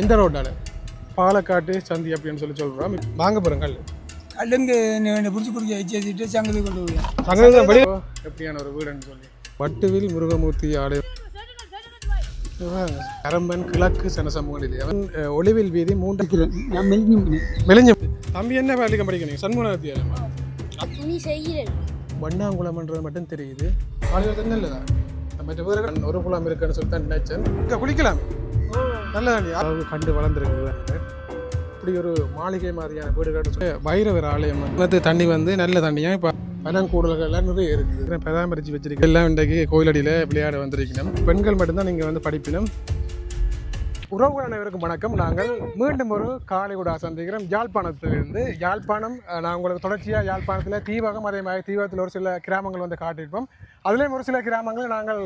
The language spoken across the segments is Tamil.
இந்த ரோட்டால் பாலக்காட்டு சந்தி அப்படின்னு சொல்கிறோம். வாங்க போகிறோம் கல் கல்லுந்து பிடிச்சி பிடிச்சி வச்சுட்டு சங்கதி கொண்டு போய் சங்கதி படி எப்படியான ஒரு வீடுன்னு சொல்லி வட்டுவில் முருகமூர்த்தி ஆலயம் கரம்பன் கிழக்கு சனசமூகத்தில் அவன் ஒளிவில் வீதி 3 மெலிஞ்சு. தம்பி என்ன வேலைக்கு படிக்கணும்? சண்முகத்தியாலயமா வண்ணாங்குளம்ன்றது மட்டும் தெரியுது. காலையில் தான் நல்லதா மற்ற பேர் ஒரு குளம் இருக்குன்னு சொல்லி தான் நினைச்சேன். இங்கே குளிக்கலாம் நல்லதாண்டி. அதாவது கண்டு வளர்ந்துருக்கு. இப்படி ஒரு மாளிகை மாதிரியான வீடுகள் வைரவர் ஆலயம் வந்து தண்ணி வந்து நல்ல தண்ணியாக இப்போ பழங்கூடல்கள் எல்லாம் நிறைய இருக்குது. பராமரித்து வச்சிருக்கேன். எல்லாம் இன்றைக்கு கோயிலடியில் விளையாட வந்திருக்கணும். பெண்கள் மட்டும்தான் நீங்கள் வந்து படிப்பினும். உறவுகள் அனைவருக்கும் வணக்கம். நாங்கள் மீண்டும் ஒரு காலை கூட சந்திக்கிறோம் யாழ்ப்பாணத்திலிருந்து. யாழ்ப்பாணம் நான் உங்களுக்கு தொடர்ச்சியாக யாழ்ப்பாணத்தில் தீவகம், அதே மாதிரி தீவகத்தில் ஒரு சில கிராமங்கள் வந்து காட்டியிருப்போம். அதுலேயும் ஒரு சில கிராமங்கள் நாங்கள்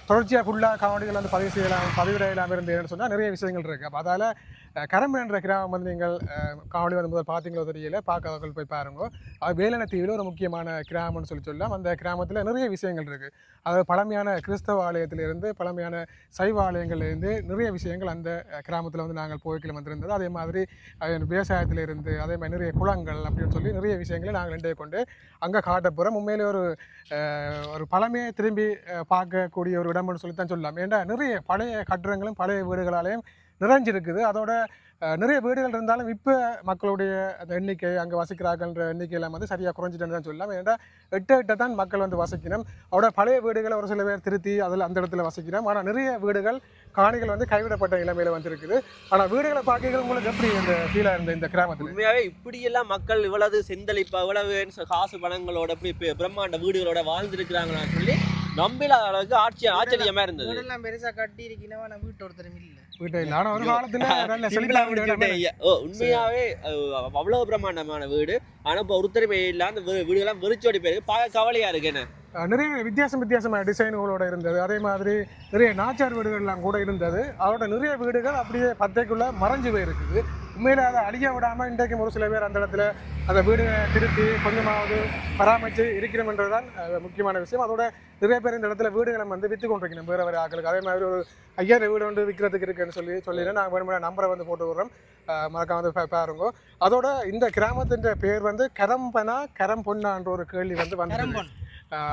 தொடர்ச்சியாக ஃபுல்லாக காவடிகள் வந்து பதிவிடையலாம் இருந்தேன்னு சொன்னால் நிறைய விஷயங்கள் இருக்குது. அப்போ அதால் கரம்பன் என்ற கிராமம் வந்து நீங்கள் காவடி வந்து முதல் பார்த்தீங்களோ தெரியல, பார்க்காதவர்கள் போய் பாருங்க. அது வேலன தீவில் ஒரு முக்கியமான கிராமம்னு சொல்லலாம். அந்த கிராமத்தில் நிறைய விஷயங்கள் இருக்குது. அதாவது பழமையான கிறிஸ்தவ ஆலயத்திலிருந்து பழமையான சைவ ஆலயங்கள்லேருந்து நிறைய விஷயங்கள் அந்த கிராமத்தில் வந்து நாங்கள் போய்க்கில் வந்திருந்தது. அதே மாதிரி விவசாயத்திலிருந்து அதே மாதிரி நிறைய குளங்கள் அப்படின்னு சொல்லி நிறைய விஷயங்களை நாங்கள் இன்றைய கொண்டு அங்கே காட்ட போகிறோம். உண்மையிலே ஒரு பழமையை திரும்பி பார்க்கக்கூடிய ஒரு இடம்னு சொல்லி தான் சொல்லலாம். ஏன்னா நிறைய பழைய கட்டிடங்களும் பழைய வீடுகளாலேயும் நிறைஞ்சிருக்குது. அதோட நிறைய வீடுகள் இருந்தாலும் இப்போ மக்களுடைய அந்த எண்ணிக்கை, அங்கே வசிக்கிறார்கள்ன்ற எண்ணிக்கையெல்லாம் வந்து சரியாக குறைஞ்சிட்டேன்னு தான் சொல்லலாம். ஏன்னா எட்ட தான் மக்கள் வந்து வசிக்கணும். அவரோட பழைய வீடுகளை ஒரு சில பேர் திருத்தி அதில் அந்த இடத்துல வசிக்கணும். ஆனால் நிறைய வீடுகள் காணிகள் வந்து கைவிடப்பட்ட நிலைமையில் வந்துருக்குது. ஆனால் வீடுகளை பார்க்க உங்களுக்கு எப்படி இந்த ஃபீலாக இருந்த இந்த கிராமத்தில்? உண்மையாகவே இப்படியெல்லாம் மக்கள் இவ்வளவு செந்தளிப்பா இவ்வளவு காசு பணங்களோட இப்படி பிரம்மாண்ட வீடுகளோட வாழ்ந்துருக்கிறாங்கன்னு சொல்லி நம்பிலாத அளவுக்கு ஆச்சரியமா இருந்தது. பெருசா கட்டி இருக்கீங்கன்னா வீட்டு ஒருத்தரும் இல்லை உண்மையாவே அவ்வளவு பிரம்மாண்டமான வீடு. ஆனா இப்ப ஒருத்தருமே இல்ல. அந்த வீடுகள்லாம் வெறிச்சோடி போயிருக்கு. பார்க்க கவலையா இருக்கு. என்ன நிறைய வித்தியாசமான டிசைன்களோட இருந்தது. அதே மாதிரி நிறைய நாச்சார் வீடுகள்லாம் கூட இருந்தது. அதோட நிறைய வீடுகள் அப்படியே பத்தைக்குள்ள மறைஞ்சு போயிருக்குது. உண்மையில அதை அழிய விடாமல் இன்றைக்கும் ஒரு சில பேர் அந்த இடத்துல அந்த வீடுகளை திருத்தி கொஞ்சமாவது பராமரித்து இருக்கிறோம்ன்றதுதான் முக்கியமான விஷயம். அதோட நிறைய பேர் இந்த இடத்துல வீடுகளை வந்து விற்று கொண்டிருக்கணும் வேறு ஆக்களுக்கு. அதே மாதிரி ஒரு 5000 வீடு வந்து விற்கிறதுக்கு இருக்குன்னு சொல்லிடுறேன். நாங்கள் வேணுமான நம்பரை வந்து போட்டு விடுறோம், மறக்காம வந்து பாருங்க. அதோட இந்த கிராமத்தின் பேர் வந்து கரம்பொன்னான்ற ஒரு கேள்வி வந்து வந்து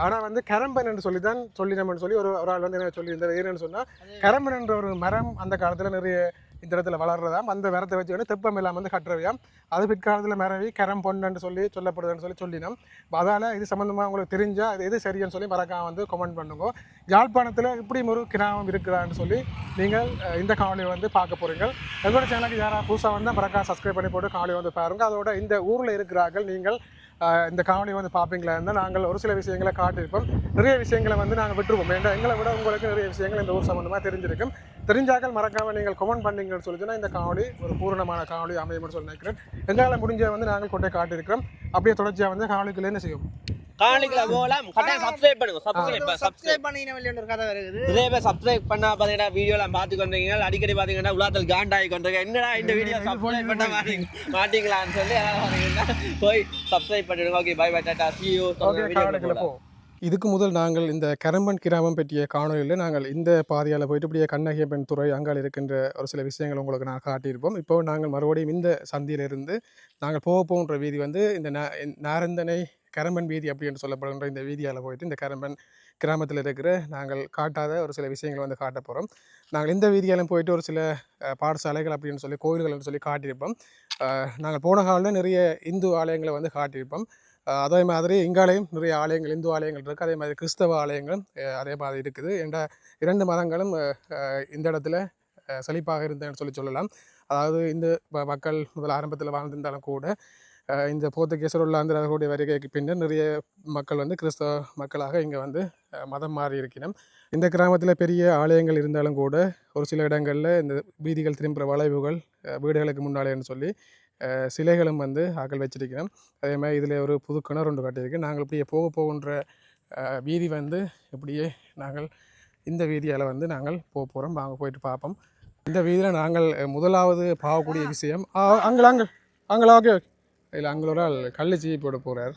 ஆனால் வந்து கரம்பன் என்று சொல்லினோம்னு சொல்லி ஒரு ஆள் வந்து என்ன சொல்லியிருந்தார். என்னன்னு சொன்னால் கரம்பன் என்ற ஒரு மரம் அந்த காலத்தில் நிறைய இந்த இடத்துல வளர்றதாம். அந்த மரத்தை வச்சு வந்து தெப்பம் இல்லாமல் வந்து கட்டுறவையாம். அது பிற்காலத்தில் மரவி கரம் பொன்னு சொல்லப்படுதுன்னு சொல்லினோம். அதால் இது சம்மந்தமாக உங்களுக்கு தெரிஞ்சால் அது எது சரின்னு சொல்லி மறக்காம வந்து கமெண்ட் பண்ணுங்க. யாழ்ப்பாணத்தில் இப்படி ஒரு கிராமம் இருக்குதான்னு சொல்லி நீங்கள் இந்த காணொலியை வந்து பார்க்க போகிறீங்க. எங்களோட சேனலுக்கு யாராவது புதுசாக வந்து மறக்காம சப்ஸ்கிரைப் பண்ணி போட்டு காணொலி வந்து பாருங்கள். அதோட இந்த ஊரில் இருக்கிறார்கள் நீங்கள் இந்த காணொலி வந்து பார்ப்பீங்களா இருந்தால் நாங்கள் ஒரு சில விஷயங்களை காட்டியிருப்போம். நிறைய விஷயங்களை வந்து நாங்கள் விட்டுருப்போம். ஏன்னா எங்களை விட உங்களுக்கு நிறைய விஷயங்கள் இந்த ஊர் சம்மந்தமாக தெரிஞ்சிருக்கும். தெரிஞ்சாக்கள் மறக்காமல் நீங்கள் கமெண்ட் பண்ணீங்கன்னு சொல்லிச்சுன்னா இந்த காணொலி ஒரு பூரணமான காணொலி அமையும்னு சொல்லி நினைக்கிறேன். எங்களால் முடிஞ்ச வந்து நாங்கள் கொண்டே காட்டியிருக்கிறோம். அப்படியே தொடர்ச்சியாக வந்து காணொலிக்குள்ள என்ன செய்யும் சப்ஸ்கிரைப் பண்ணா பாத்தீங்கன்னா வீடியோலாம் பார்த்து கொண்டீங்க. அடிக்கடி பாத்தீங்கன்னா உலாத்தல் காண்டாகி கொண்டிருக்கேன். என்னடா இந்த வீடியோ சப்ஸ்கிரைப் பண்ண மாட்டீங்களான்னு சொல்லி போய் சப்ஸ்கிரைப் பண்ணிடுங்க. Okay, bye bye, tata, see you. இதுக்கு முதல் நாங்கள் இந்த கரம்பன் கிராமம் பற்றிய காணொலியில் நாங்கள் இந்த பாதையால் போயிட்டு இப்படியே கண்ணகியப்பன் துறை அங்கால் இருக்கின்ற ஒரு சில விஷயங்கள் உங்களுக்கு நான் காட்டியிருப்போம். இப்போ நாங்கள் மறுபடியும் இந்த சந்தியிலிருந்து நாங்கள் போகின்ற வீதி வந்து இந்த நாரந்தனை கரம்பன் வீதி அப்படின்னு சொல்லப்படுகின்ற இந்த வீதியால் போயிட்டு இந்த கரம்பன் கிராமத்தில் இருக்கிற நாங்கள் காட்டாத ஒரு சில விஷயங்களை வந்து காட்ட போகிறோம். நாங்கள் இந்த வீதியாலும் போயிட்டு ஒரு சில பாடசாலைகள் அப்படின்னு சொல்லி கோயில்கள்னு சொல்லி காட்டியிருப்போம். நாங்கள் போன காலில் நிறைய இந்து ஆலயங்களை வந்து காட்டியிருப்போம். அதே மாதிரி இங்காலயம் நிறைய ஆலயங்கள், இந்து ஆலயங்கள் இருக்குது. அதே மாதிரி கிறிஸ்தவ ஆலயங்களும் அதே மாதிரி இருக்குது. என்ற 2 மதங்களும் இந்த இடத்துல செழிப்பாக இருந்தேன்னு சொல்லலாம். அதாவது இந்த மக்கள் முதல் ஆரம்பத்தில் வாழ்ந்திருந்தாலும் கூட இந்த போர்த்துகீசர் உள்ளாந்திரர்களுடைய வருகைக்கு பின்னர் நிறைய மக்கள் வந்து கிறிஸ்தவ மக்களாக இங்கே வந்து மதம் மாறி இருக்கணும். இந்த கிராமத்தில் பெரிய ஆலயங்கள் இருந்தாலும் கூட ஒரு சில இடங்களில் இந்த வீதிகள் திரும்புகிற வளைவுகள் வீடுகளுக்கு முன்னாலேன்னு சொல்லி சிலைகளும் வந்து ஆக்கள் வச்சிருக்கிறோம். அதே மாதிரி இதில் ஒரு புது கிணறு ஒன்று கட்டியிருக்கு. நாங்கள் இப்படியே போகின்ற வீதி வந்து இப்படியே நாங்கள் இந்த வீதியால் வந்து நாங்கள் போகிறோம். வாங்க போயிட்டு பார்ப்போம். இந்த வீதியில் நாங்கள் முதலாவது பார்க்கக்கூடிய விஷயம் அங்கே ஓகே இல்லை, அங்களோட கல் சீ போட போகிறார்.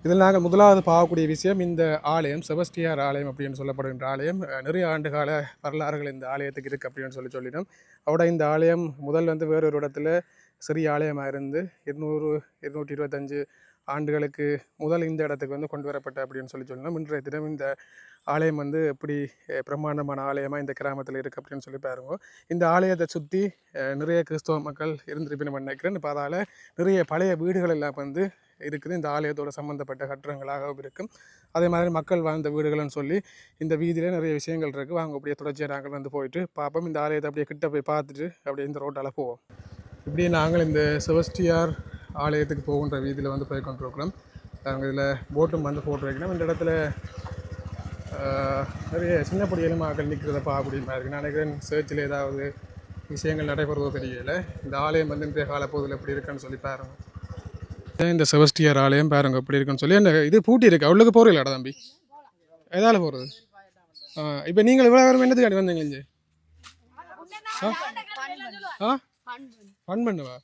இதில் நாங்கள் முதலாவது பார்க்கக்கூடிய விஷயம் இந்த ஆலயம் செபஸ்டியார் ஆலயம் அப்படின்னு சொல்லப்படுகின்ற ஆலயம். நிறைய ஆண்டுகால வரலாறுகள் இந்த ஆலயத்துக்கு இருக்குது அப்படின்னு சொல்லிட்டோம். அவட இந்த ஆலயம் முதல் வந்து வேறொரு இடத்துல சிறிய ஆலயமாக இருந்து 225 ஆண்டுகளுக்கு முதல் இந்த இடத்துக்கு வந்து கொண்டு வரப்பட்ட அப்படின்னு சொல்லணும். இன்றைய தினம் இந்த ஆலயம் வந்து எப்படி பிரம்மாண்டமான ஆலயமாக இந்த கிராமத்தில் இருக்குது அப்படின்னு சொல்லி பாருங்க. இந்த ஆலயத்தை சுற்றி நிறைய கிறிஸ்தவ மக்கள் இருந்திருப்பின்னு நினைக்கிறேன். இப்போ அதால் நிறைய பழைய வீடுகள் எல்லாம் வந்து இருக்குது. இந்த ஆலயத்தோட சம்மந்தப்பட்ட கட்டடங்களாகவும் இருக்கும். அதே மாதிரி மக்கள் வாழ்ந்த வீடுகள்னு சொல்லி இந்த வீதியில் நிறைய விஷயங்கள் இருக்குது. வாங்க அப்படியே தொடர்ச்சியாக நாங்கள் வந்து போயிட்டு பார்ப்போம். இந்த ஆலயத்தை அப்படியே கிட்ட போய் பார்த்துட்டு அப்படியே இந்த ரோட்டால் போவோம். இப்படியே நாங்கள் இந்த செபஸ்டியார் ஆலயத்துக்கு போகின்ற வீதியில் வந்து போய் கொண்டிருக்கிறோம். நாங்கள் இதில் போட்டும் வந்து போட்டு வைக்கணும். இந்த இடத்துல நிறைய சின்ன பொடியலும் மக்கள் நிற்கிறத பார்க்கக்கூடிய மாதிரி இருக்குது. நான் நினைக்கிறேன் சர்ச்சில் ஏதாவது விஷயங்கள் நடைபெறுவதோ தெரியல. இந்த ஆலயம் வந்து இன்றைய காலப்பகுதியில் எப்படி இருக்குன்னு சொல்லி பாருங்க. இந்த செபஸ்டியார் ஆலயம் பாருங்க எப்படி இருக்குன்னு சொல்லி என்ன இது பூட்டி இருக்கு. அவ்வளோக்கு போகிறீங்களா தம்பி? எதால் போகிறது? இப்போ நீங்கள் இவ்வளோ வரும் என்னத்துக்காண்டி வந்தீங்க இங்கே? ஃபன் பண்ணுவா?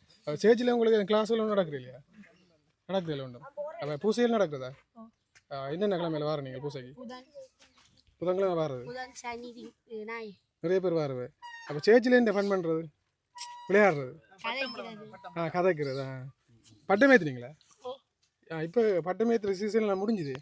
சேர்ச்சில் உங்களுக்கு கிளாஸில் ஒன்றும் நடக்குது இல்லையா? நடக்குது இல்லை ஒன்றும்? அப்போ பூசையில் நடக்குதா? என்னென்ன கிழமையில் வார நீங்கள் பூசைக்கு? புதன்கிழமை வாரது நிறைய பேர் வாருவேன். அப்போ சேர்ச்சில் என்ன ஃபன் பண்ணுறது? விளையாடுறது? கதைக்கிறதா? பட்டம் ஏற்றுனீங்களா? இப்போ பட்டம் ஏற்றுற சீசன்லாம் முடிஞ்சுது.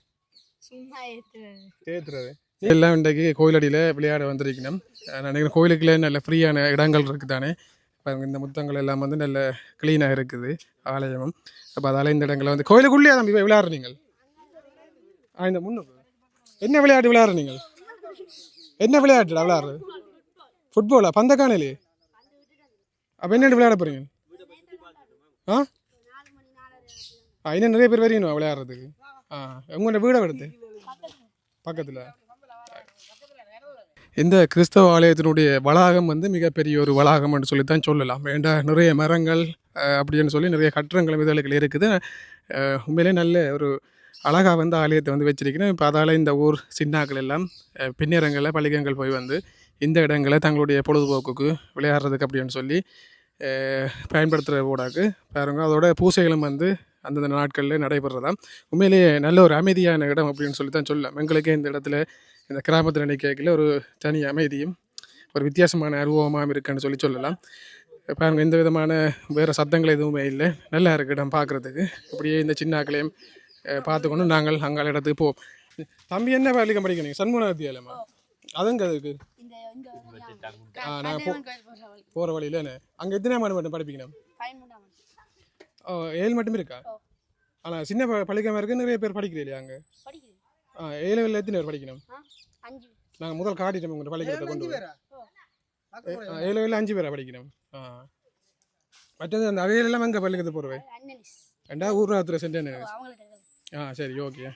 ஏற்றுறது எல்லாம் இன்றைக்கு கோயிலடியில் விளையாட வந்திருக்கணும். நான் நினைக்கிறேன் கோயிலுக்குள்ளே நல்ல ஃப்ரீயான இடங்கள் இருக்குது தானே. இப்போ இந்த முத்தங்கள் எல்லாம் வந்து நல்ல க்ளீனாக இருக்குது ஆலயமும். அப்போ அதால் இந்த இடங்களில் வந்து கோயிலுக்குள்ளேயே தான் இப்போ விளையாடுற நீங்கள். இந்த முன்னுக்கு என்ன விளையாட்டு விளையாடுற நீங்கள்? என்ன விளையாட்டுடா விளையாடுறது? ஃபுட்பாலா? பந்தக்கானையிலே? அப்போ என்ன விளையாட போகிறீங்க? இன்னும் நிறைய பேர் வரீங்கண்ணா விளையாடுறதுக்கு. உங்களோட வீடை எடுத்து பக்கத்தில் இந்த கிறிஸ்தவ ஆலயத்தினுடைய வளாகம் வந்து மிகப்பெரிய ஒரு வளாகம்னு சொல்லித்தான் சொல்லலாம். வேண்டா நிறைய மரங்கள் அப்படின்னு சொல்லி நிறைய கட்டடங்கள் இதழ்கள் இருக்குது. உண்மையிலே நல்ல ஒரு அழகாக வந்து ஆலயத்தை வந்து வச்சிருக்கிறேன். இப்போ அதால் இந்த ஊர் சின்னாக்கள் எல்லாம் பின்னரங்களில் பள்ளிகங்கள் போய் வந்து இந்த இடங்களை தங்களுடைய பொழுதுபோக்குக்கு விளையாடுறதுக்கு அப்படின்னு சொல்லி பயன்படுத்துகிற ஊடாக்கு பாருங்க. அதோட பூசைகளும் வந்து அந்தந்த நாட்களில் நடைபெறதான். உண்மையிலேயே நல்ல ஒரு அமைதியான இடம் அப்படின்னு சொல்லி தான் சொல்லலாம். எங்களுக்கே இந்த இடத்துல இந்த கிராமத்தில் நினைக்கல ஒரு தனி அமைதியும் ஒரு வித்தியாசமான அனுபவமாக இருக்குன்னு சொல்லலாம். பாருங்கள் எந்த விதமான வேறு சத்தங்கள் எதுவுமே இல்லை. நல்லா இருக்குது இடம் பார்க்குறதுக்கு. இப்படியே இந்த சின்னாக்களையும் பார்த்துக்கொண்டு நாங்கள் அங்கே இடத்துக்கு போவோம். தம்பி என்ன பள்ளிக்கம் படிக்கணும்? சண்முக வித்தியாலயமா? அதுங்க அதுக்கு நாங்கள் போகிற வழியில் என்ன அங்கே எத்தனை ஆண்டு மட்டும் படிப்பிக்கணும்? 7 மட்டும் இருக்கா? ஆனால் சின்ன பள்ளிக்கமாக இருக்குது. நிறைய பேர் படிக்கிறீ இல்லையா அங்கே? 7 எத்தனை பேர் படிக்கணும்? நாங்கள் முதல் காட்டிட்டோம் உங்கள் பள்ளிக்கூடத்தை கொண்டு போய். 7 5 பேரா படிக்கணும்? மற்றது அந்த அவையிலெல்லாம் எங்கே பள்ளிக்கூடத்தை போடுவேன்? ரெண்டா ஊர்நாத்துறை சென்டேன்னு? சரி, ஓகே.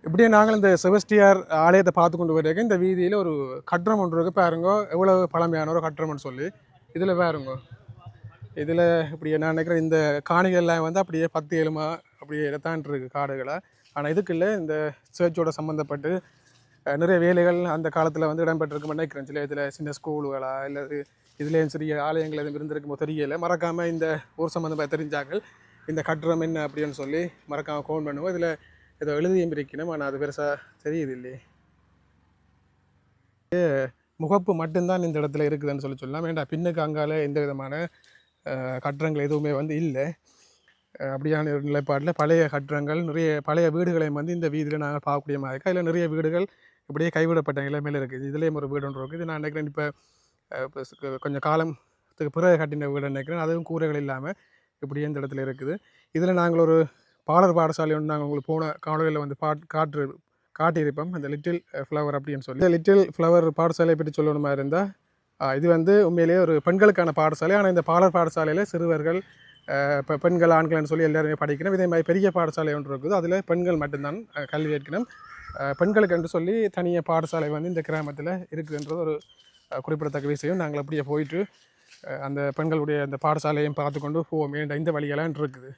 இப்படியே நாங்கள் இந்த செபஸ்டியார் ஆலயத்தை பார்த்து கொண்டு வர்றதுக்கு இந்த வீதியில் ஒரு கட்டடம் ஒன்று இருக்குது. பாருங்க எவ்வளோ பழமையான ஒரு கட்டடம்னு சொல்லி. இதில் பாருங்க, இதில் இப்படியே நான் நினைக்கிறேன் இந்த காணிகள்லாம் வந்து அப்படியே 10 7 அப்படியே இடத்தான் இருக்குது காடுகளாக. ஆனால் இதுக்குள்ள இந்த சர்ச்சோட சம்மந்தப்பட்டு நிறைய வேலைகள் அந்த காலத்தில் வந்து இடம்பெற்றிருக்குன்னு நினைக்கிறேன். சில இதில் சின்ன ஸ்கூலுகளா இல்லை இதுலேயும் சிறிய ஆலயங்கள் எதுவும் இருந்திருக்குமோ தெரியலை. மறக்காமல் இந்த ஊர் சம்மந்தமாக தெரிஞ்சாக்கள் இந்த கட்டடம் என்ன அப்படின்னு சொல்லி மறக்காமல் ஃபோன் பண்ணுவோம். இதில் ஏதோ எழுதியும் இருக்கணும், ஆனால் அது பெருசாக தெரியுது இல்லையே. முகப்பு மட்டும்தான் இந்த இடத்துல இருக்குதுன்னு சொல்லலாம். வேண்டாம் பின்னுக்கு அங்கால எந்த விதமான கட்டடங்கள் எதுவுமே வந்து இல்லை. அப்படியான ஒரு நிலைப்பாட்டில் பழைய கட்டடங்கள் நிறைய பழைய வீடுகளையும் வந்து இந்த வீதியில் நாங்கள் பார்க்கக்கூடிய மாதிரி இருக்கா. இல்லை நிறைய வீடுகள் இப்படியே கைவிடப்பட்ட நிலைமையில் இருக்குது. இதுலேயும் ஒரு வீடு ஒன்று இருக்குது. இது நான் நினைக்கிறேன் இப்போ கொஞ்சம் காலத்துக்கு பிறகு கட்டின வீடு நினைக்கிறேன். அதுவும் கூரைகள் இல்லாமல் இப்படியே இந்த இடத்துல இருக்குது. இதில் நாங்கள் ஒரு பாலர் பாடசாலை ஒன்று நாங்கள் உங்களுக்கு போன காலையில் வந்து காட்டியிருப்போம். இந்த லிட்டில் ஃப்ளவர் அப்படின்னு சொல்லி. இந்த லிட்டில் ஃப்ளவர் பாடசாலையை பற்றி சொல்லணுமா இருந்தால் இது வந்து உண்மையிலேயே ஒரு பெண்களுக்கான பாடசாலை. ஆனால் இந்த பாலர் பாடசாலையில் சிறுவர்கள் இப்போ பெண்கள் ஆண்கள்னு சொல்லி எல்லாருமே படிக்கணும். இதே மாதிரி பெரிய பாடசாலை ஒன்று இருக்குது. அதில் பெண்கள் மட்டும்தான் கல்வி ஏற்கணும். பெண்களுக்கு என்று சொல்லி தனியாக பாடசாலை வந்து இந்த கிராமத்தில் இருக்குதுன்றது ஒரு குறிப்பிடத்தக்க விஷயம். நாங்கள் அப்படியே போயிட்டு அந்த பெண்களுடைய அந்த பாடசாலையும் பார்த்து கொண்டு போவோம். இந்த வழியெல்லாம் இருக்குது.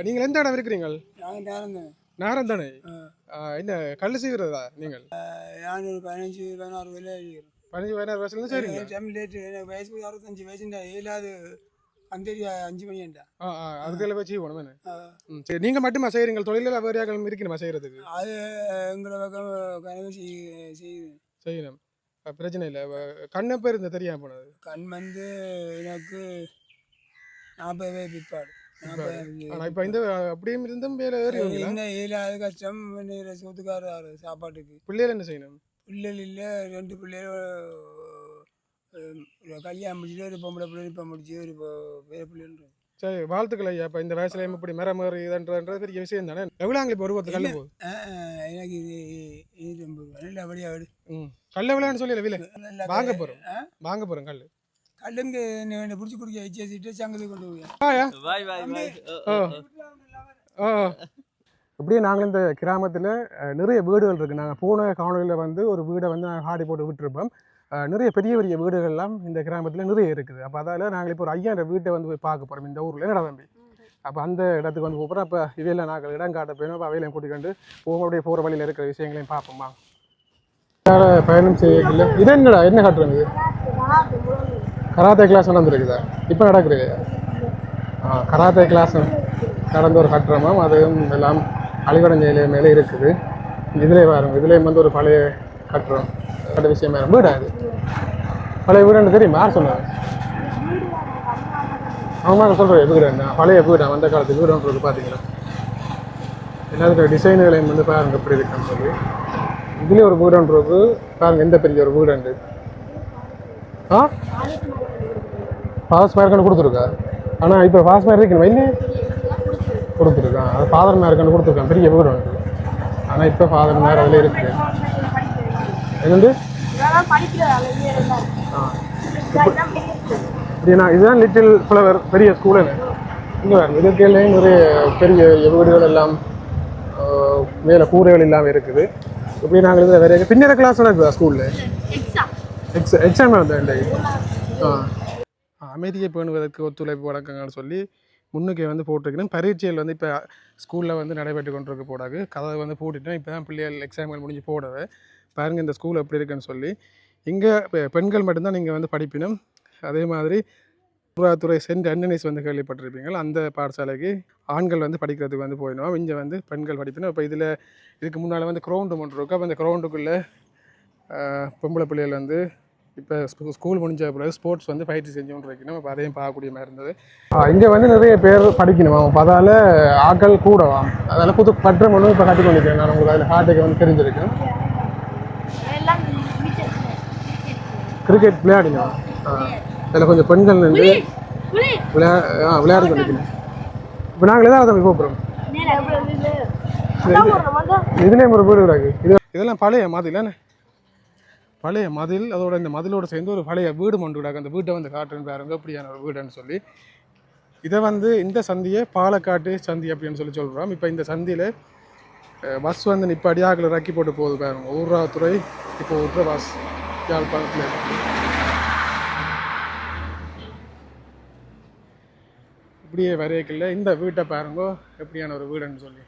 நீங்கள் எந்த இடம் இருக்கிறீங்க? நேரம் தானே. என்ன கல் செய்கிறதா நீங்கள்? 15-16 16 வயசுலேருந்து சரிங்க. வயசு 65 வயசுண்டா 7வது அந்தேரி 5 மணிண்டா. அதுக்குள்ள போய் செய்வோம் தானே. சரி, நீங்கள் மட்டுமா செய்கிறீங்க? தொழிலில் வேறு யாரும் இருக்கணுமா செய்கிறதுக்கு? அது எங்களை பக்கம் கனவு செய்யணும், பிரச்சனை இல்லை. கண்ணை பேர் இந்த தெரியாமல் போனது. கண் வந்து எனக்கு 40 பேர் பிற்பாடு. ஆனால் இப்போ இந்த அப்படியும் இருந்தும் வேலை ஏறிங்களா? என்ன ஏழாவது கஷ்டம் சொத்துக்காரர் சாப்பாட்டுக்கு. பிள்ளைகள் என்ன செய்யணும்? பிள்ளைகள் இல்லை, 2 பிள்ளைகள் கல்யாணம் முடிச்சுட்டு ஒரு பொம்பளை பிள்ளை இப்போ முடிச்சு ஒரு வேற பிள்ளைன்றது. சரி, வாழ்த்துக்கள் ஐயா. இப்போ இந்த வயசுல இப்படி மரமேறி இதுன்றது பெரிய விஷயம் தானே. எவ்வளோ அங்கே இப்போ ஒருவத்து கல்ல போகுது? எனக்கு இது 50 ரூபா இல்லை அப்படியே ஆடு. கல்ல விளையான்னு சொல்லி விலை வாங்க போகிறோம். வாங்க போகிறோம் கல் கல்லுங்க என்ன பிடிச்சி குடிக்க வச்சுட்டு சங்கத்துக்கு கொண்டு போய். இப்படியே நாங்கள் இந்த கிராமத்தில் நிறைய வீடுகள் இருக்குது. நாங்கள் போன காணொலியில் வந்து ஒரு வீடை வந்து நாங்கள் ஆடி போட்டு விட்டுருப்போம். நிறைய பெரிய பெரிய வீடுகள்லாம் இந்த கிராமத்தில் நிறைய இருக்குது. அப்போ அதால் நாங்கள் இப்போ ஒரு 5000 வீட்டை வந்து போய் பார்க்க போகிறோம் இந்த ஊரில். என்னடா தம்பி? அப்போ அந்த இடத்துக்கு வந்து போகிறோம். அப்போ இவையில் நாங்கள் இடம் காட்ட போயிடும். அப்போ அவையிலையும் கூட்டிக்கொண்டு போகக்கூடிய போகிற வழியில் இருக்கிற விஷயங்களையும் பார்ப்போம்மா. பயணம் செய்யல. இது என்னடா என்ன காட்டுறோம்? இது கராத்தே கிளாஸ் நடந்துருக்குதா? இப்போ நடக்குது. கராத்தே கிளாஸ் நடந்து ஒரு கட்டுறோம். அதுவும் எல்லாம் அழிவடைஞ்ச மேலே இருக்குது. இதிலே வரும். இதுலேயும் வந்து ஒரு பழைய கட்டுறோம் கட்ட விஷயமா வீடா? அது பழைய வீடுன்னு தெரியுமா? யார் சொன்னாங்க? அவங்க சொல்கிறேன் வீடு என்ன பழைய வீடா? அந்த காலத்து வீடுன்றது பார்த்தீங்கன்னா எல்லாத்துக்கும் டிசைன்களையும் வந்து பாருங்க எப்படி இருக்குன்னு சொல்லி. இதுலேயும் ஒரு வீடுன்றது பாருங்க, எந்த பெரிய ஒரு வீடுண்டு. ஃபாதர்ஸ் மேற்கன்னு கொடுத்துருக்கா. ஆனால் இப்போ ஃபாதர்ஸ் மேர் இருக்கணும் இல்லை கொடுத்துருக்கான். அது ஃபாதர் மேற்கன்னு கொடுத்துருக்கான். பெரிய வீடு உண்டு. ஆனால் இப்போ ஃபாதர் மேர் அதில் இருக்குது. என்னது? இப்படின்னா இதுதான் லிட்டில் ஃப்ளவர் பெரிய ஸ்கூலு. இங்கே வேறு இதுக்கெல்லாம் நிறைய பெரிய வீடுகள் எல்லாம் மேலே கூரைகள் இல்லாமல் இருக்குது. இப்படி நாங்கள் இதில் வேறு பின்னர கிளாஸ் இருக்குதா ஸ்கூலில்? எக்ஸாம் வந்து அமைதியை பேணுவதற்கு ஒத்துழைப்பு வழக்கங்கள்னு சொல்லி முன்னுக்கே வந்து போட்டிருக்கணும். பரீட்சைகள் வந்து இப்போ ஸ்கூலில் வந்து நடைபெற்று கொண்டிருக்க போடாது. கதவை வந்து போட்டுட்டோம். இப்போ தான் பிள்ளைகள் எக்ஸாம்கள் முடிஞ்சு போடுது. பாருங்கள் இந்த ஸ்கூல் எப்படி இருக்குன்னு சொல்லி. இங்கே பெண்கள் மட்டும்தான் நீங்கள் வந்து படிப்பினும். அதே மாதிரி துறை சென்ட் அன்னனிஸ் வந்து கேள்விப்பட்டிருப்பீங்க. அந்த பாடசாலைக்கு ஆண்கள் வந்து படிக்கிறதுக்கு வந்து போயிடுவோம். இங்கே வந்து பெண்கள் படிப்பினும். இப்போ இதில் இதுக்கு முன்னால் வந்து கிரவுண்டு ஒன்று இருக்கும். அப்போ அந்த கிரவுண்டுக்குள்ளே பொம்பளை பிள்ளைகள் வந்து இப்போ ஸ்கூல் முடிஞ்ச பிறகு ஸ்போர்ட்ஸ் வந்து பயிற்சி செஞ்சோன்னு வைக்கணும். இப்போ அதையும் பார்க்கக்கூடிய மாதிரி இருந்தது. இங்கே வந்து நிறைய பேர் படிக்கணும். அப்போ அதால் ஆட்கள் கூடவாம். அதனால் புது பற்றம் ஒன்று இப்போ கட்டி கொண்டிருக்கேன். நான் உங்களுக்கு அதில் ஹார்ட்டுக்கு வந்து தெரிஞ்சிருக்கேன். கிரிக்கெட் விளையாடினோம். அதில் கொஞ்சம் பெண்கள் நின்று விளையாடி கொண்டிருக்கணும். இப்போ நாங்கள் எதாவது தம்பி போகிறோம். இதுலேயும் ஒரு வீடு இருக்குது. இதெல்லாம் பழைய மாதிரிலானே, பழைய மதில். அதோட இந்த மதிலோடு சேர்ந்து ஒரு பழைய வீடு ஒன்று விடாது. அந்த வீட்டை வந்து காட்டுன்னு பாருங்க அப்படியான ஒரு வீடுன்னு சொல்லி. இதை வந்து இந்த சந்தியை பாலக்காட்டு சந்தி அப்படின்னு சொல்லி சொல்கிறோம். இப்போ இந்த சந்தியில் பஸ் வந்து இப்போ அடியாக்கில் ரக்கி போட்டு போகுது பாருங்க. ஊராத்துறை இப்போ விட்ற பஸ் யாழ்ப்பாணத்தில். இப்படியே வரையக்கில்ல இந்த வீட்டை பாருங்க எப்படியான ஒரு வீடுன்னு சொல்லி.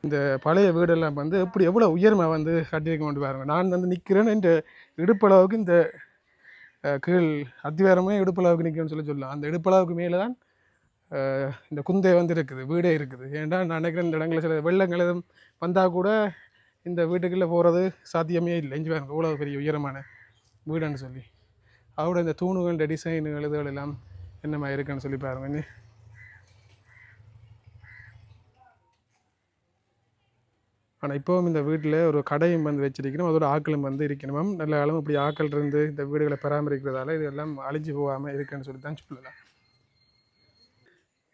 இந்த பழைய வீடெல்லாம் வந்து எப்படி எவ்வளோ உயரமாக வந்து கட்டியிருக்க கொண்டு பாருங்க. நான் வந்து நிற்கிறேன்னு இந்த இடுப்பளவுக்கு இந்த கீழ் அத்திவாரமே இடுப்பளவுக்கு நிற்கிறேன்னு சொல்லலாம். அந்த இடுப்பளவுக்கு மேலே தான் இந்த குந்தை வந்து இருக்குது, வீடே இருக்குது. ஏன்டா நான் நினைக்கிறேன் இந்த இடங்களில் சில வெள்ளங்கள் எதுவும் வந்தால் கூட இந்த வீட்டுக்குள்ளே போகிறது சாத்தியமே இல்லை. இஞ்சி பாருங்க இவ்வளோ பெரிய உயரமான வீடுன்னு சொல்லி. அதோட இந்த தூணுகள் டிசைனுகள் இதுகள் எல்லாம் என்னமா இருக்குன்னு சொல்லி பாருங்க. ஆனால் இப்போவும் இந்த வீட்டில் ஒரு கடையும் வந்து வச்சிருக்கணும். அதோட ஆக்களும் வந்து இருக்கணும். நல்ல காலம் இப்படி ஆக்கள் இருந்து இந்த வீடுகளை பராமரிக்கிறதால இதெல்லாம் அழிஞ்சு போகாமல் இருக்குன்னு சொல்லி தான் சொல்லலாம்.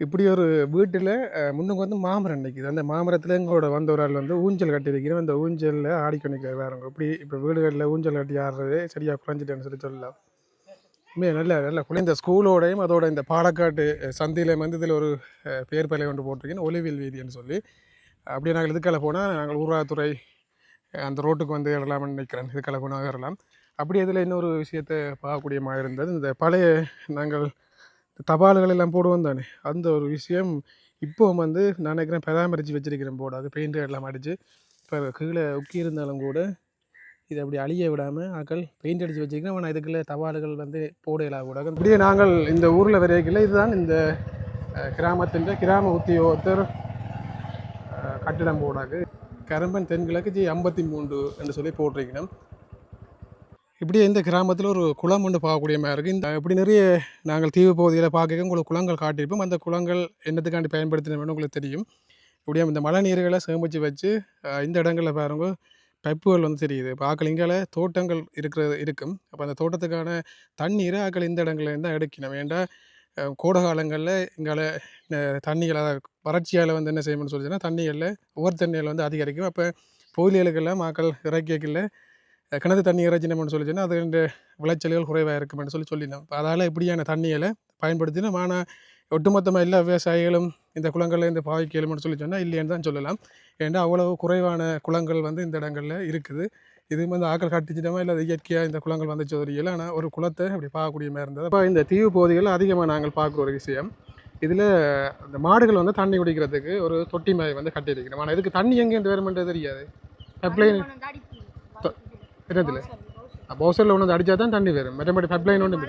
இப்படி ஒரு வீட்டில் முன்னுக்கு வந்து மாமரம் நிற்கிது. அந்த மாமரத்தில் எங்களோட வந்த ஒரு ஆள் வந்து ஊஞ்சல் கட்டியிருக்கிறோம். அந்த ஊஞ்சலில் ஆடிக்கொண்டிருக்கிற வேறவங்க. இப்படி இப்போ வீடுகளில் ஊஞ்சல் கட்டி ஆடுறது சரியாக குறைஞ்சிட்டேன்னு சொல்லலாம். நல்ல நல்ல குழந்தை ஸ்கூலோடையும் அதோட இந்த பாலக்காட்டு சந்தையிலையும் வந்து இதில் ஒரு பேர் பலை கொண்டு போட்டிருக்கேன், ஒலிவில் வீதின்னு சொல்லி. அப்படியே நாங்கள் இதுக்கால போனால் நாங்கள் ஊராத்துறை அந்த ரோட்டுக்கு வந்து ஏறலாம்னு நினைக்கிறேன். இதுக்கால போனால் ஏறலாம். அப்படி இதில் இன்னொரு விஷயத்தை பார்க்கக்கூடிய மாதிரி இருந்தது. இந்த பழைய நாங்கள் தபால்கள் எல்லாம் போடுவோம் தானே, அந்த ஒரு விஷயம் இப்போ வந்து நான் நினைக்கிறேன் பராமரித்து வச்சிருக்கிறேன் போடாது. பெயிண்ட் எல்லாம் அடித்து இப்போ கீழே உக்கி இருந்தாலும் கூட இதை அப்படி அழிய விடாமல் ஆக்கள் பெயிண்ட் அடித்து வச்சுக்கணும். ஆனால் இதுக்குள்ளே தபால்கள் வந்து போடையிலாக கூட இப்படியே நாங்கள் இந்த ஊரில் வரைக்கல. இதுதான் இந்த கிராமத்தின் கிராம உத்தியோகத்தர் கட்டிடம் போடாது. கரம்பன் தென்கிழக்கு G53 என்று சொல்லி போட்டிருக்கணும். இப்படியே இந்த கிராமத்தில் ஒரு குளம் ஒன்று பார்க்கக்கூடிய மாதிரி இருக்குது. இந்த இப்படி நிறைய நாங்கள் தீவு பகுதியில் பார்க்க உங்களுக்கு குளங்கள் காட்டியிருப்போம். அந்த குளங்கள் என்னத்துக்காண்டி பயன்படுத்தினோம்னு உங்களுக்கு தெரியும். இப்படியே இந்த மழை நீர்களை சேமித்து வச்சு இந்த இடங்களில் பாருங்க பைப்புகள் வந்து தெரியுது. இப்போ ஆக்கள் இங்கால தோட்டங்கள் இருக்கும். அப்போ அந்த தோட்டத்துக்கான தண்ணீரை ஆக்கள் இந்த இடங்கள்லேருந்து தான் எடுக்கணும். ஏன்டா கோடை காலங்களில் இங்கால தண்ணிகளை வறட்சியால் வந்து என்ன செய்யணும்னு சொல்லிச்சுன்னா தண்ணிகளில் ஒவ்வொரு தண்ணியில் வந்து அதிகரிக்கும். அப்போ பொயிலுக்கெல்லாம் மக்கள் இறக்கியக்கில் கிணத்து தண்ணி இறைச்சினோம்னு சொல்லிச்சுன்னா அது ரெண்டு விளைச்சல்கள் குறைவாக இருக்குமென்னு சொல்லினோம். அதால் இப்படியான தண்ணிகளை பயன்படுத்தினோம். ஆனால் ஒட்டுமொத்தமாக எல்லா விவசாயிகளும் இந்த குளங்களில் இந்த பாவிக்கலும்னு சொல்லி சொன்னால் இல்லைன்னு தான் சொல்லலாம். ஏன்னா அவ்வளவு குறைவான குளங்கள் வந்து இந்த இடங்களில் இருக்குது. இது வந்து ஆக்கள் கட்டிச்சிட்டமா இல்லை இயற்கையாக இந்த குளங்கள் வந்து தெரியல. ஆனால் ஒரு குளத்தை அப்படி பார்க்கக்கூடிய மாதிரி இருந்தது. அப்போ இந்த தீவு பகுதிகள் அதிகமாக நாங்கள் பார்க்குற ஒரு விஷயம், இதில் இந்த மாடுகள் வந்து தண்ணி குடிக்கிறதுக்கு ஒரு தொட்டி மாதிரி வந்து கட்டியிருக்கிறோம். ஆனால் இதுக்கு தண்ணி எங்கேருந்து வேறுமென்றது தெரியாது. பைப்லைன் என்னதில்லை பவுசரில் ஒன்று வந்து அடித்தா தான் தண்ணி வரும். மற்றபடி பைப்லைன் ஒன்று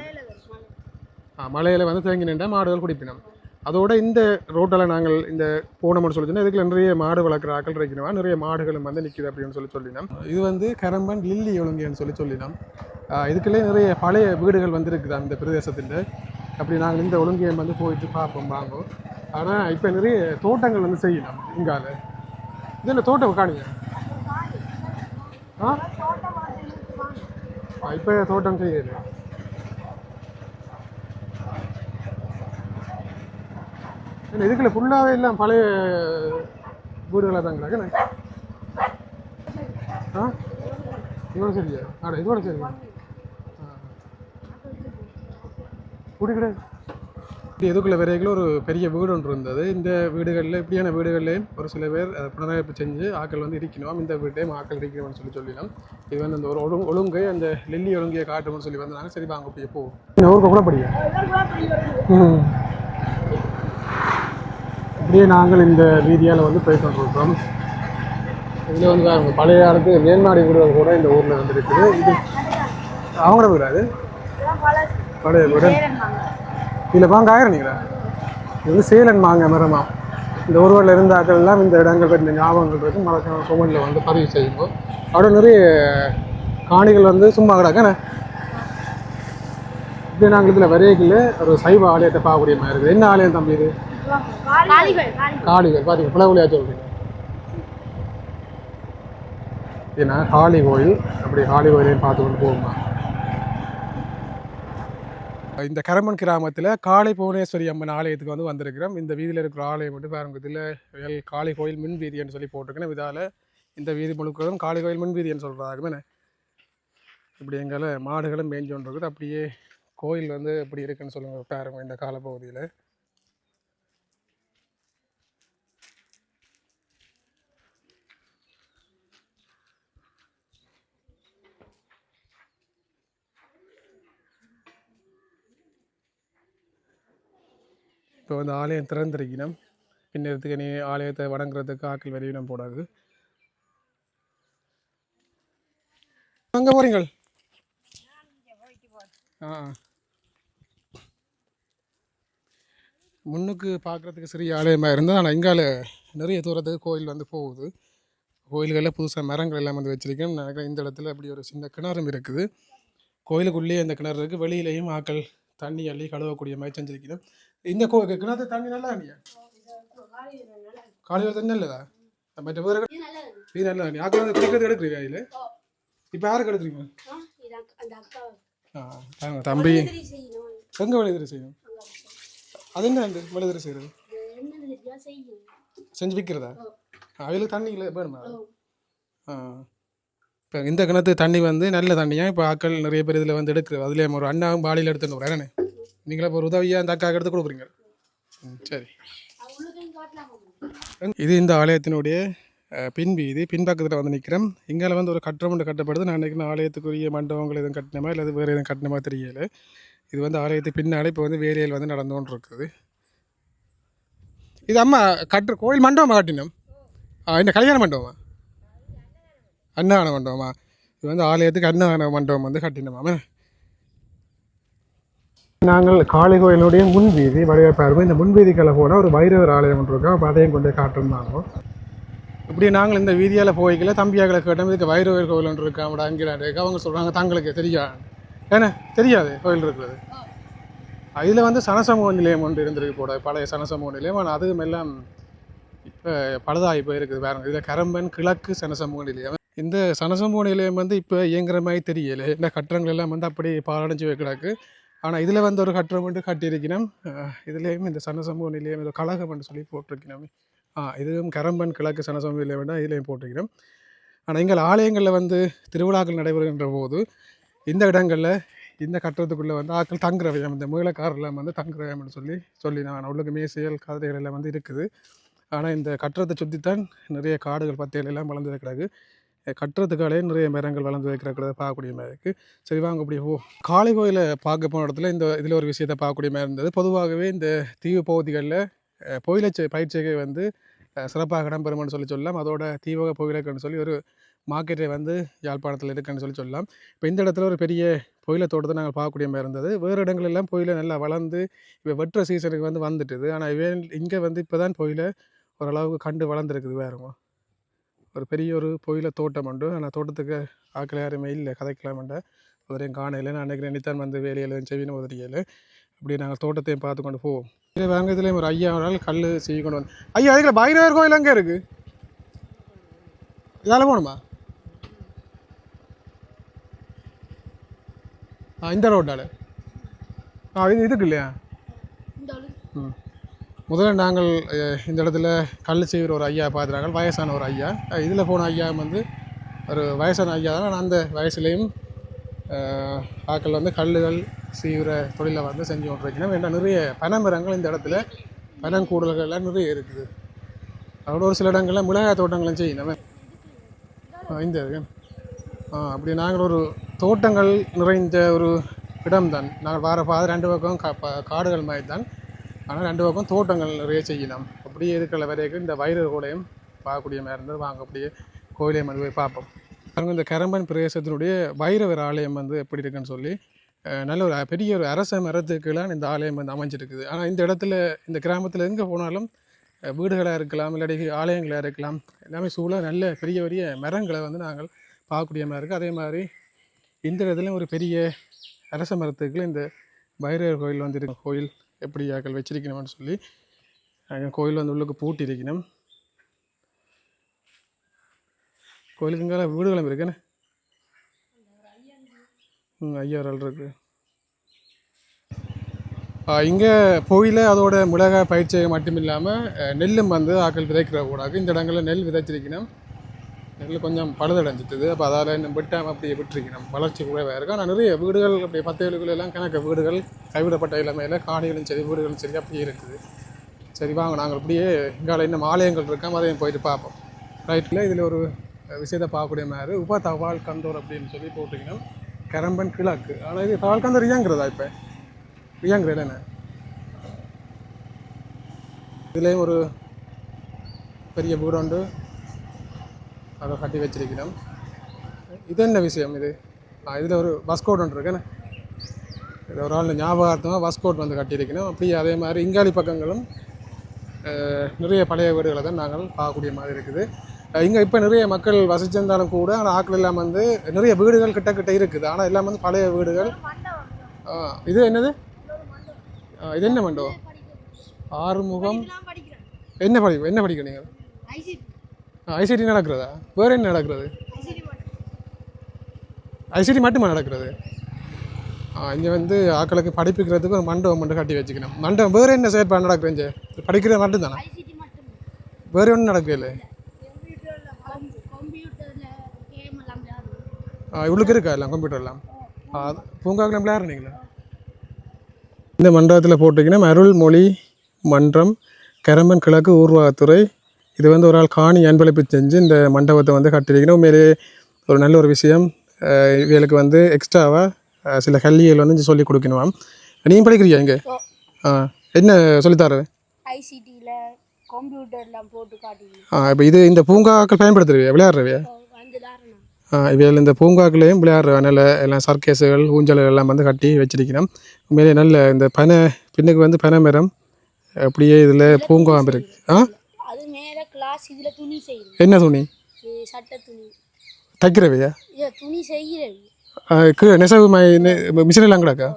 மலையில் வந்து தேங்கி நின்றா மாடுகள் குடிப்பினோம். அதோட இந்த ரோட்டில் நாங்கள் இந்த போனோம்னு சொல்லிச்சுன்னா இதுக்கு நிறைய மாடு வளர்க்குற ஆக்கள் இருக்கிறவா நிறைய மாடுகளும் வந்து நிற்கிது அப்படின்னு சொல்லினோம். இது வந்து கரம்பன் லில்லி ஒழுங்குன்னு சொல்லினோம். இதுக்குள்ளே நிறைய பழைய வீடுகள் வந்து இருக்குது அந்த பிரதேசத்தில். அப்படி நாங்கள் இந்த ஒழுங்கையை வந்து போயிட்டு பார்ப்போம் வாங்கும். ஆனால் இப்போ நிறைய தோட்டங்கள் வந்து செய்யலாம் இங்கால. இது என்ன தோட்டம் காணுங்க? இப்போ தோட்டம் செய்யுது. இதுக்குள்ள ஃபுல்லாகவே எல்லாம் பழைய வீடுகளாக தாங்கிறாங்க. இதோட சரியா? இதோட சரியா? கூட்டிக்கிட்டு இதுக்குள்ள வரைக்கும் ஒரு பெரிய வீடு ஒன்று இருந்தது. இந்த வீடுகளில் இப்படியான வீடுகள்லேயும் ஒரு சில பேர் புனரமைப்பு செஞ்சு ஆக்கள் வந்து இருக்கணும். இந்த வீட்டையும் ஆக்கள் இருக்கணும்னு சொல்லிடலாம். இது வந்து அந்த ஒரு ஒழுங்கை அந்த லில்லி ஒழுங்கையை காட்டும்னு சொல்லி வந்தாங்க. சரி வாங்க அப்படியே போவோம். ஊருக்கு கூட படியா இப்படியே நாங்கள் இந்த வீதியால் வந்து போய் கொண்டிருக்கிறோம். இதில் வந்து பழைய காலத்து மேன்மாடி வீடுகள் கூட இந்த ஊரில் வந்து இருக்குது. இது அவங்களோட வீடு, அது பழைய வீடு. இதில் வாங்க ஆயிரணிங்களா? இது வந்து சேலன் மாங்க மரமா. இந்த ஊர்வலில் இருந்த ஆக்கள் எல்லாம் இந்த இடங்கள் இந்த ஞாபகங்கள் இருக்குது. மறக்காம கொமெண்டில் வந்து பதிவு செய்யும்போது அதோட நிறைய காணிகள் வந்து சும்மா கிடக்கண்ணே. இப்படி நாங்கள் இதில் வரையக்கில் ஒரு சைவ ஆலயத்தை பார்க்கக்கூடிய மாதிரி இருக்குது. என்ன ஆலயம் தம்பி இது? காளிகள் பார்த்தீங்க புலகுலியா சொல்றீங்க. ஏன்னா காளி கோயில், அப்படி காளி கோயிலையும் பார்த்து கொண்டு போகுமா. இந்த கரம்பன் கிராமத்தில் காளி புவனேஸ்வரி அம்மன் ஆலயத்துக்கு வந்து வந்திருக்கிறோம். இந்த வீதியில் இருக்கிற ஆலயம் மட்டும் பாருங்க. இதில் காளி கோயில் மின் வீதின்னு சொல்லி போட்டிருக்கேன். இதால் இந்த வீதி முழுக்கிறதும் காளி கோயில் மின் வீதின்னு சொல்கிறாங்க. இப்படி எங்களை மாடுகளும் மேய்ஞ்சு கொண்டு இருக்குது. அப்படியே கோயில் வந்து இப்படி இருக்குன்னு சொல்லுங்கள் பாருங்க. இந்த காலப்பகுதியில் இப்போ வந்து ஆலயம் திறந்திருக்கணும். பின்னத்துக்கு நீ ஆலயத்தை வணங்குறதுக்கு ஆக்கள் வெளியிடம் போடாது. அங்கே போகிறீங்கள்? முன்னுக்கு பார்க்குறதுக்கு சிறிய ஆலயமாக இருந்தால், ஆனால் இங்கால நிறைய தூரத்துக்கு கோயில் வந்து போகுது. கோயில்களில் புதுசாக மரங்கள் எல்லாம் வந்து வச்சுருக்கேன். நினைக்கிறேன் இந்த இடத்துல அப்படி ஒரு சின்ன கிணறும் இருக்குது. கோயிலுக்குள்ளேயே அந்த கிணறு இருக்குது. வெளியிலையும் ஆக்கள் தண்ணி அள்ளி கழுவக்கூடிய மாதிரி செஞ்சுருக்கணும். இந்த கிணத்து தண்ணி நல்லா இல்லையா? காலையில் தண்ணி இல்லைதா? மற்ற வேறு இது நல்லா தண்ணி ஆக்கள் வந்து குடிக்கிறது எடுக்கிறீங்க. அதில் இப்போ யாருக்கு எடுக்கிறீங்க? தம்பி எங்கே வெளியதிரி செய்யணும்? அது என்ன வெளியதிரி செய்கிறது? செஞ்சு விற்கிறதா? அவங்களுக்கு தண்ணி இல்லை வேணுமா? இப்போ இந்த கிணத்து தண்ணி வந்து நல்ல தண்ணியாக இப்போ ஆக்கள் நிறைய பேர் இதில் வந்து எடுக்கிறது. அதுலேயே ஒரு அண்ணாவும் பாடியில் எடுத்துன்னு வரேன். என்னென்ன நீங்களே இப்போ ஒரு உதவியாக அந்த அக்காவுக்கு எடுத்து கொடுக்குறீங்க. சரி. இது இந்த ஆலயத்தினுடைய பின்பீதி. பின்பக்கத்தில் வந்து நிற்கிறேன். இங்கே வந்து ஒரு கட்டடம் ஒன்று கட்டப்படுது. நான் நினைக்கிறேன் ஆலயத்துக்குரிய மண்டபங்கள் எதுவும் கட்டினமா இல்லை அது வேறு எதுவும் கட்டினமா தெரியலை. இது வந்து ஆலயத்துக்கு பின்னாடி இப்போ வந்து வேலையில் வந்து நடந்து கொண்டு இருக்குது. இது அம்மா கோயில் மண்டபமாக கட்டினோம். இந்த கல்யாண மண்டபமா? அன்னதான மண்டபமா? இது வந்து ஆலயத்துக்கு அன்னதான மண்டபம் வந்து கட்டினோம். நாங்கள் காளி கோயிலுடைய முன்வீதி வடிவப்பாருமே இந்த முன்வீதிக்குள்ள போனால் ஒரு பைரவர் ஆலயம் ஒன்று இருக்கோம். அப்போ அதையும் கொண்டு காட்டிருந்தாங்க. இப்படி நாங்கள் இந்த வீதியால் போய்க்கல தம்பியாக்களை கேட்டோம், இதுக்கு வைரவர் கோயில் ஒன்று இருக்கா அவட அங்கே இருக்கு. அவங்க சொல்கிறாங்க தங்களுக்கு தெரியாது. ஏன்னா தெரியாது கோயில் இருக்கிறது. இதில் வந்து சனசமூக நிலையம் ஒன்று இருந்திருக்கு போட, பழைய சனசமூக நிலையம். ஆனால் அதுவும் எல்லாம் இப்போ பழுதாகி போயிருக்குது. வேறு இதில் கரம்பன் கிழக்கு சனசமூக நிலையம். இந்த சனசமூக நிலையம் வந்து இப்போ இயங்குற மாதிரி தெரியலை. இந்த கட்டடங்கள் எல்லாம் வந்து அப்படி பாலடைஞ்சு வைக்கிறாக்கு. ஆனால் இதில் வந்து ஒரு கட்டடம் வந்து கட்டியிருக்கணும். இதுலேயும் இந்த சனசமூக நிலையம் இந்த கழகம்னு சொல்லி போட்டிருக்கணும். இதுவும் கரம்பன் கிழக்கு சனசமூக நிலையம் வேண்டாம், இதுலேயும் போட்டிருக்கணும். ஆனால் எங்கள் ஆலயங்களில் வந்து திருவிழாக்கள் நடைபெறுகின்ற போது இந்த இடங்களில் இந்த கட்டடத்துக்குள்ளே வந்து ஆட்கள் தங்குறவையம், இந்த மீளக்காரெல்லாம் வந்து தங்குறவையம்னு சொல்லி நான் உள்ளுக்கு மேசியல் கதிரைகள் எல்லாம் வந்து இருக்குது. ஆனால் இந்த கட்டடத்தை சுற்றித்தான் நிறைய காடுகள் பத்தியல் எல்லாம் வளர்ந்து வைக்கிறாங்க. கட்டுறதுக்காலே நிறைய மரங்கள் வளர்ந்து வைக்கிறத பார்க்கக்கூடிய மாதிரி இருக்குது. சரி வாங்க அப்படி காளி கோயிலை பார்க்க போன இடத்துல இதில் ஒரு விஷயத்தை பார்க்கக்கூடிய மாதிரி இருந்தது. பொதுவாகவே இந்த தீவு பகுதிகளில் புயல பயிற்சிகை வந்து சிறப்பாக இடம்பெறும்னு சொல்லலாம். அதோட தீவக புயலுக்குன்னு சொல்லி ஒரு மார்க்கெட்டை வந்து யாழ்ப்பாணத்தில் இருக்குன்னு சொல்லலாம். இப்போ இந்த இடத்துல ஒரு பெரிய புயல தோட்டத்தை நாங்கள் பார்க்கக்கூடிய மாதிரி இருந்தது. வேறு இடங்களெல்லாம் புயல நல்லா வளர்ந்து இப்போ வெட்டுற சீசனுக்கு வந்து வந்துட்டுது. ஆனால் இங்கே வந்து இப்போ தான் புயல ஓரளவுக்கு கண்டு வளர்ந்துருக்குது. வேறுங்க ஒரு பெரிய ஒரு புயல தோட்டம் உண்டு. ஆனால் தோட்டத்துக்கு ஆக்கள் யாருமே இல்லை, கதைக்கலாமண்ட உதரையும் காணையில். நான் அன்றைக்கி நினைத்தான் வந்து வேலையில் செவின்னு உதறியல். அப்படி நாங்கள் தோட்டத்தையும் பார்த்து கொண்டு போவோம். இதில் வாங்க இதுலேயும் ஒரு ஐயா ஒரு நாள் கல் செய்ய கொண்டு வந்து ஐயா அதுக்குள்ள பைரவர் கோயில் அங்கே இருக்குது. இதால் போகணுமா? இந்த ரோட்டால் இதுக்கு இல்லையா? முதல்ல நாங்கள் இந்த இடத்துல கல் செய்கிற ஒரு ஐயா பார்த்துறாங்க, வயசான ஒரு ஐயா. இதில் போன ஐயா வந்து ஒரு வயசான ஐயா தான். அந்த வயசுலேயும் ஆக்கள் வந்து கல்லுகள் செய்கிற தொழிலை வந்து செஞ்சு கொண்டு வைக்கணும். ஏன்னா நிறைய பனைமரங்கள் இந்த இடத்துல பனங்கூடல்கள்லாம் நிறைய இருக்குது. அதோட ஒரு சில இடங்களில் மிளகாய் தோட்டங்களும் செய்யணும். இந்த அப்படி நாங்கள் ஒரு தோட்டங்கள் நிறைந்த ஒரு இடம்தான். நாங்கள் வார பாதை 2 பக்கம் காடுகள் மாதிரி தான். ஆனால் 2 பக்கம் தோட்டங்கள் நிறைய செய்யலாம். அப்படியே இருக்கிற வரைக்கும் இந்த வைரவர் கோயிலையும் பார்க்கக்கூடிய மாதிரி இருந்தது. வாங்க அப்படியே கோயிலையும் வந்து போய் பார்ப்போம். இந்த கரம்பன் பிரதேசத்தினுடைய வைரவர் ஆலயம் வந்து எப்படி இருக்குன்னு சொல்லி நல்ல ஒரு பெரிய ஒரு அரச மரத்துக்கெல்லாம் இந்த ஆலயம் வந்து அமைஞ்சிருக்குது. ஆனால் இந்த இடத்துல இந்த கிராமத்தில் எங்கே போனாலும் வீடுகளாக இருக்கலாம், இல்லாட்டி ஆலயங்களாக இருக்கலாம், எல்லாமே சூழ நல்ல பெரிய பெரிய மரங்களை வந்து நாங்கள் பார்க்கக்கூடிய மாதிரி இருக்குது. அதே மாதிரி இந்த இடத்துல ஒரு பெரிய அரச மரத்துக்குள்ள இந்த வைரவர் கோயில் வந்து இருக்கு. கோயில் எப்படி ஆக்கள் வச்சிருக்கணும்னு சொல்லி கோயில் வந்து உள்ளுக்கு பூட்டி இருக்கணும். கோயிலுக்கு இங்கே வீடுகளும் இருக்குன்னு ஐயாறால் இருக்கு. இங்கே கோயில அதோட மிளகாய் பயிற்சியை மட்டும் இல்லாமல் நெல்லும் வந்து ஆக்கள் விதைக்கிற கூடாது. இந்த இடங்களில் நெல் விதைச்சிருக்கணும். நெல் கொஞ்சம் பழுதடைஞ்சிட்டுது. அப்போ அதால் இன்னும் விட்டாமல் அப்படியே விட்டுருக்கணும். வளர்ச்சி குறைவாக இருக்குது. ஆனால் நிறைய வீடுகள் அப்படியே 10 ஏழுக்குள்ளெல்லாம் கணக்கு வீடுகள் கைவிடப்பட்ட இளமையில் காணிகளும் சரி வீடுகளும் சரி அப்படியே இருக்குது. சரி வாங்க நாங்கள் அப்படியே இங்கால இன்னும் ஆலயங்கள் இருக்காமல் அதையும் போயிட்டு பார்ப்போம். ரைட்டில் இதில் ஒரு விஷயத்தை பார்க்கக்கூடிய மாதிரி உப தவால் கந்தோர் அப்படின்னு சொல்லி போட்டிருக்கணும். கரம்பன் கிழக்கு. ஆனால் இது தவால் கந்தோர் இயங்குறதா? இப்போ இயங்குறது என்ன? இதுலேயும் ஒரு பெரிய வீடு உண்டு, அதை கட்டி வச்சிருக்கணும். இது என்ன விஷயம்? இதில் ஒரு பஸ்கோட் ஒன்று இருக்குன்னு இதில் ஒரு ஆள் ஞாபகார்த்தமாக பஸ்கோட் வந்து கட்டியிருக்கணும். அப்படியே அதே மாதிரி இங்காலி பக்கங்களும் நிறைய பழைய வீடுகளை தான் நாங்கள் பார்க்கக்கூடிய மாதிரி இருக்குது. இங்கே இப்போ நிறைய மக்கள் வசிச்சிருந்தாலும் கூட ஆனால் ஆக்கள் எல்லாம் வந்து நிறைய வீடுகள் கிட்ட இருக்குது. ஆனால் எல்லாம் வந்து பழைய வீடுகள். இது என்னது? இது என்ன மண்டபம்? ஆறுமுகம் என்ன படிக்க நீங்கள்? ஐசிடி நடக்கிறதா? வேறு என்ன நடக்கிறது? ஐசிடி மட்டுமா நடக்கிறது? இங்கே வந்து ஆக்களுக்கு படிப்பிக்கிறதுக்கு ஒரு மண்டபம் மட்டும் கட்டி வச்சுக்கணும். மண்டபம் வேறு என்ன செயற்பாடு நடக்குறேன்? படிக்கிறது மட்டும்தானே? வேறு ஒன்றும் நடக்கல. இவ்வளோக்கு இருக்கா எல்லாம் கம்ப்யூட்டர்லாம்? பூங்காக்கெல்லாம் விளையாடுறீங்களா? இந்த மண்டபத்தில் போட்டிங்கன்னா அருள்மொழி மன்றம் கரம்பன் கிழக்கு ஊர்வாகத்துறை. இது வந்து ஒரு ஆள் காணி அன்பளிப்பு செஞ்சு இந்த மண்டபத்தை வந்து கட்டிருக்கணும். உண்மையிலே ஒரு நல்ல ஒரு விஷயம். இவங்களுக்கு வந்து எக்ஸ்ட்ராவாக சில கல்விகள் வந்து சொல்லி கொடுக்கணுமாம். நீங்கள் படிக்கிறியா இங்கே? என்ன சொல்லித்தாரு? ஐசிடியில் கம்ப்யூட்டர்லாம் போட்டு காட்டி. இப்போ இது இந்த பூங்காக்கள் பயன்படுத்துறவையா, விளையாடுறவையா? இவையில் இந்த பூங்காக்களையும் விளையாடுற நல்ல எல்லாம் சர்க்கேஸுகள் ஊஞ்சல்கள் எல்லாம் வந்து கட்டி வச்சிருக்கிறோம். உண்மையிலே நல்ல இந்த பனை பின்னுக்கு வந்து பனை மரம் அப்படியே இதில் பூங்கா இருக்கு. அது மேல கிளாஸ் இதுல துணி செய்யுது. என்ன துணி? சட்டை துணி தைக்கிறவையா? துணி செய்கிறது நெசவு மிஷின் எல்லாம் கிடக்கா?